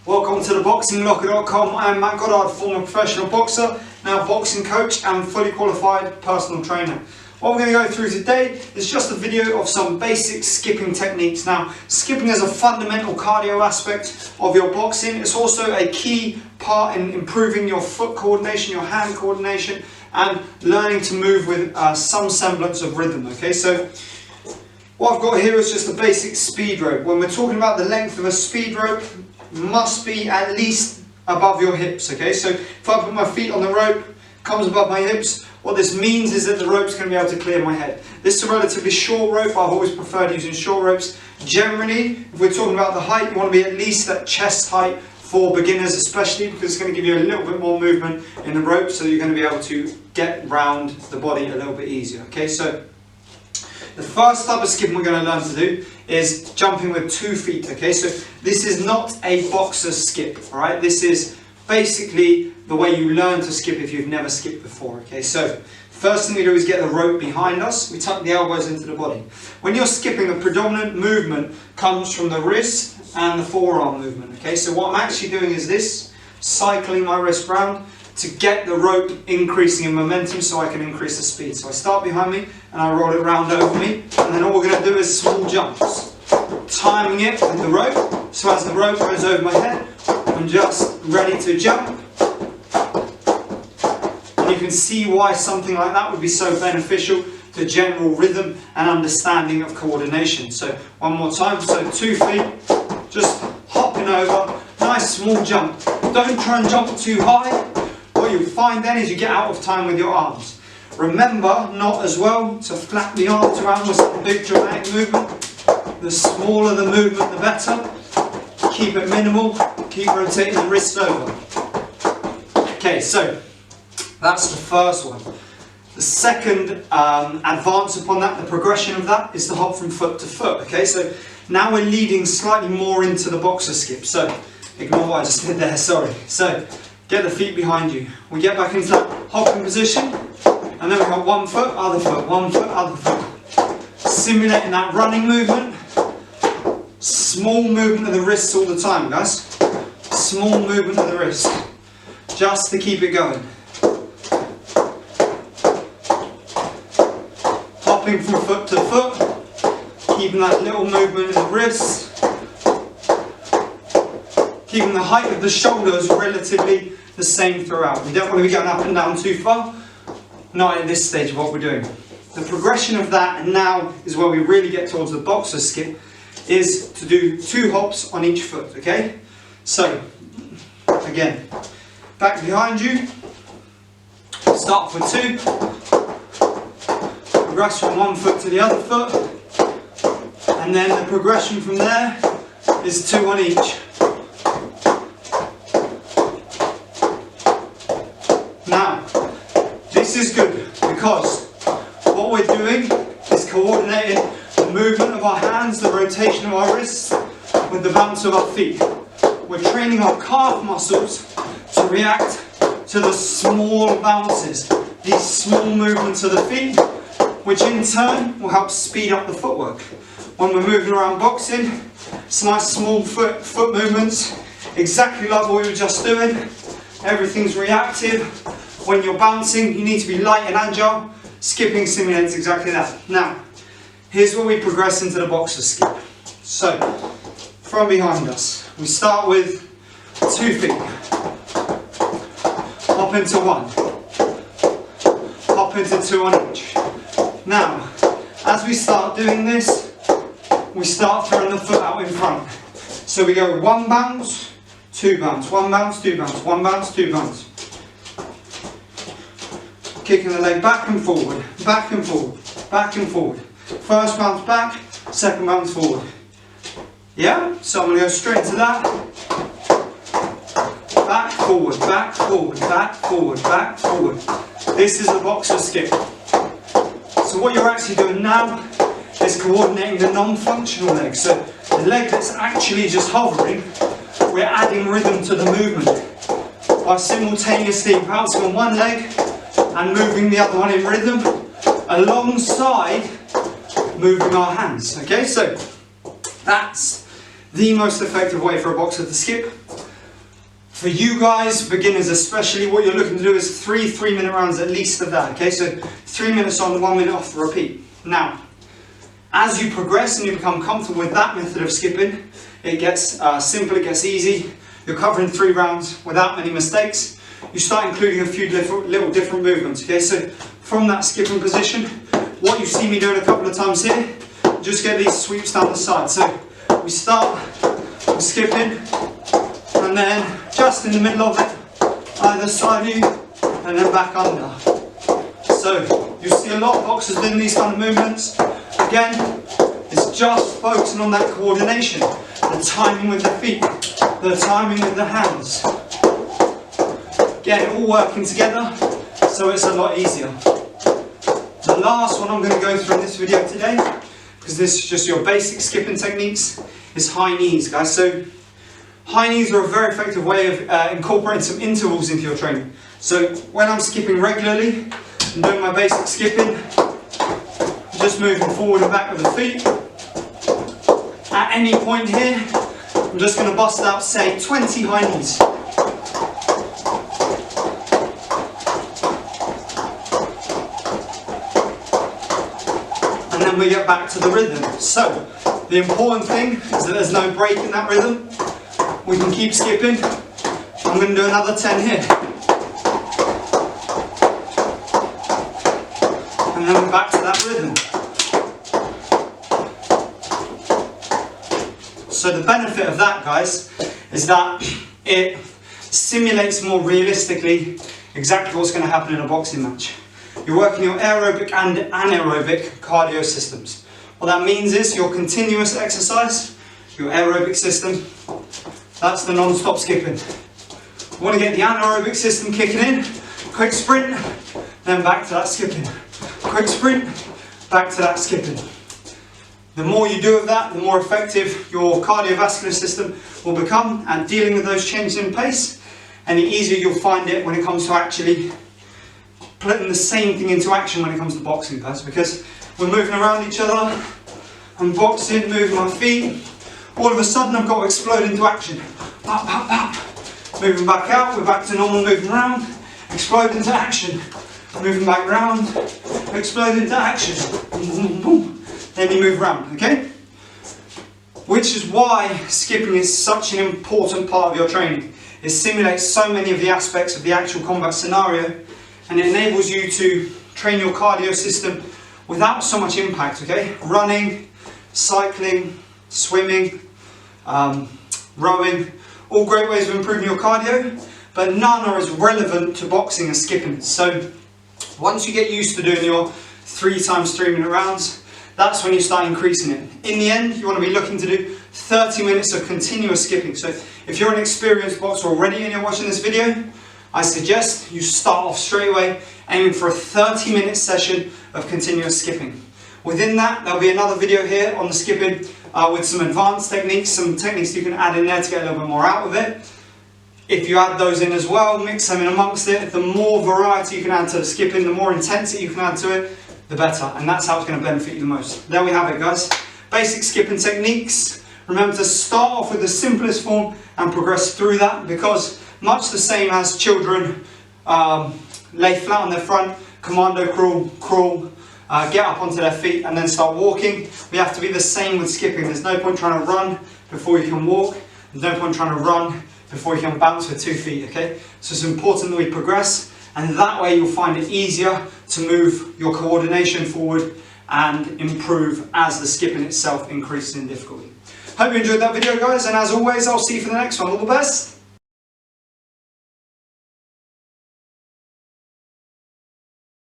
Welcome to the BoxingLocker.com. I am Matt Goddard, former professional boxer, now boxing coach and fully qualified personal trainer. What we're going to go through today is just a video of some basic skipping techniques. Now, skipping is a fundamental cardio aspect of your boxing. It's also a key part in improving your foot coordination, your hand coordination, and learning to move with some semblance of rhythm. Okay, so what I've got here is just a basic speed rope. When we're talking about the length of a speed rope, must be at least above your hips. Okay, so if I put my feet on the rope, comes above my hips, what this means is that the rope's going to be able to clear my head. This is a relatively short rope. I've always preferred using short ropes. Generally, if we're talking about the height, you want to be at least at chest height for beginners, especially because it's going to give you a little bit more movement in the rope, so you're going to be able to get round the body a little bit easier. Okay, so the first type of skipping we're going to learn to do is jumping with 2 feet. Okay, so this is not a boxer's skip. All right, this is basically the way you learn to skip if you've never skipped before. Okay, so first thing we do is get the rope behind us. We tuck the elbows into the body. When you're skipping, the predominant movement comes from the wrist and the forearm movement. Okay, so what I'm actually doing is this, cycling my wrist round to get the rope increasing in momentum so I can increase the speed. So I start behind me and I roll it round over me, and then all we're going to do is small jumps, timing it with the rope, so as the rope goes over my head, I'm just ready to jump. And you can see why something like that would be so beneficial to general rhythm and understanding of coordination. So one more time, so 2 feet, just hopping over, nice small jump. Don't try and jump too high. What you'll find then is you get out of time with your arms. Remember not as well to flap the arms around with some big dramatic movement. The smaller the movement, the better. Keep it minimal, keep rotating the wrists over. Okay, so that's the first one. The second advance upon that, the progression of that, is to hop from foot to foot. Okay, so now we're leading slightly more into the boxer skip. So ignore what I just did there, sorry. So get the feet behind you. We get back into that hopping position, and then we got 1 foot, other foot, 1 foot, other foot. Simulating that running movement. Small movement of the wrists all the time, guys. Small movement of the wrist, just to keep it going. Hopping from foot to foot, keeping that little movement in the wrists. Keeping the height of the shoulders relatively the same throughout. We don't want to be going up and down too far, not at this stage of what we're doing. The progression of that, and now is where we really get towards the boxer skip, is to do 2 hops on each foot. Okay, so again, back behind you, start with 2, progress from 1 foot to the other foot, and then the progression from there is 2 on each. Now, this is good because what we're doing is coordinating the movement of our hands, the rotation of our wrists, with the bounce of our feet. We're training our calf muscles to react to the small bounces, these small movements of the feet, which in turn will help speed up the footwork. When we're moving around boxing, it's nice small foot movements, exactly like what we were just doing. Everything's reactive. When you're bouncing, you need to be light and agile. Skipping simulates exactly that. Now, here's where we progress into the boxer skip. So, from behind us, we start with 2 feet. Hop into 1. Hop into 2 on each. Now, as we start doing this, we start throwing the foot out in front. So we go 1 bounce, 2 bounce, 1 bounce, 2 bounce, 1 bounce, 2 bounce. Kicking the leg back and forward, back and forward, back and forward. First bounce back, second bounce forward. Yeah? So I'm going to go straight to that. Back, forward, back, forward, back, forward, back, forward. This is the boxer skip. So what you're actually doing now is coordinating the non-functional leg. So the leg that's actually just hovering, we're adding rhythm to the movement by simultaneously bouncing on one leg and moving the other one in rhythm alongside moving our hands. Okay, so that's the most effective way for a boxer to skip. For you guys, beginners especially, what you're looking to do is 3-minute rounds at least of that, okay? So 3 minutes on, 1 minute off, repeat. Now, as you progress and you become comfortable with that method of skipping, it gets simple, it gets easy. You're covering 3 rounds without many mistakes. You start including a few little different movements, okay? So from that skipping position, what you see me doing a couple of times here, just get these sweeps down the side. So we start with skipping, and then just in the middle of it, either side of you, and then back under. So you see a lot of boxers doing these kind of movements. Again, it's just focusing on that coordination, the timing with the feet, the timing with the hands. Again, all working together, so it's a lot easier. The last one I'm going to go through in this video today, because this is just your basic skipping techniques, is high knees, guys. So high knees are a very effective way of incorporating some intervals into your training. So when I'm skipping regularly and doing my basic skipping, just moving forward and back with the feet. At any point here, I'm just going to bust out, say, 20 high knees. And then we get back to the rhythm. So the important thing is that there's no break in that rhythm. We can keep skipping. I'm going to do another 10 here. And then we're back to that rhythm. So the benefit of that, guys, is that it simulates more realistically exactly what's going to happen in a boxing match. You're working your aerobic and anaerobic cardio systems. What that means is your continuous exercise, your aerobic system, that's the non-stop skipping. You want to get the anaerobic system kicking in, quick sprint, then back to that skipping. Quick sprint, back to that skipping. The more you do of that, the more effective your cardiovascular system will become at dealing with those changes in pace, and the easier you'll find it when it comes to actually putting the same thing into action when it comes to boxing, guys, because we're moving around each other, I'm boxing, moving my feet, all of a sudden I've got to explode into action. Pop, pop, pop. Moving back out, we're back to normal moving around, explode into action. Moving back round, explode into action. Boom, boom. Then you move around, okay? Which is why skipping is such an important part of your training. It simulates so many of the aspects of the actual combat scenario, and it enables you to train your cardio system without so much impact, okay? Running, cycling, swimming, rowing, all great ways of improving your cardio, but none are as relevant to boxing as skipping. So once you get used to doing your 3 times 3 minute rounds, that's when you start increasing it. In the end, you want to be looking to do 30 minutes of continuous skipping. So if you're an experienced boxer already and you're watching this video, I suggest you start off straight away aiming for a 30-minute session of continuous skipping. Within that, there'll be another video here on the skipping with some advanced techniques, some techniques you can add in there to get a little bit more out of it. If you add those in as well, mix them in amongst it, the more variety you can add to the skipping, the more intensity you can add to it, the better. And that's how it's going to benefit you the most. There we have it, guys. Basic skipping techniques. Remember to start off with the simplest form and progress through that, because much the same as children lay flat on their front, commando crawl, get up onto their feet and then start walking. We have to be the same with skipping. There's no point trying to run before you can walk. There's no point trying to run before you can bounce with 2 feet, okay? So it's important that we progress, and that way you'll find it easier to move your coordination forward and improve as the skipping itself increases in difficulty. Hope you enjoyed that video, guys, and as always, I'll see you for the next one. All the best.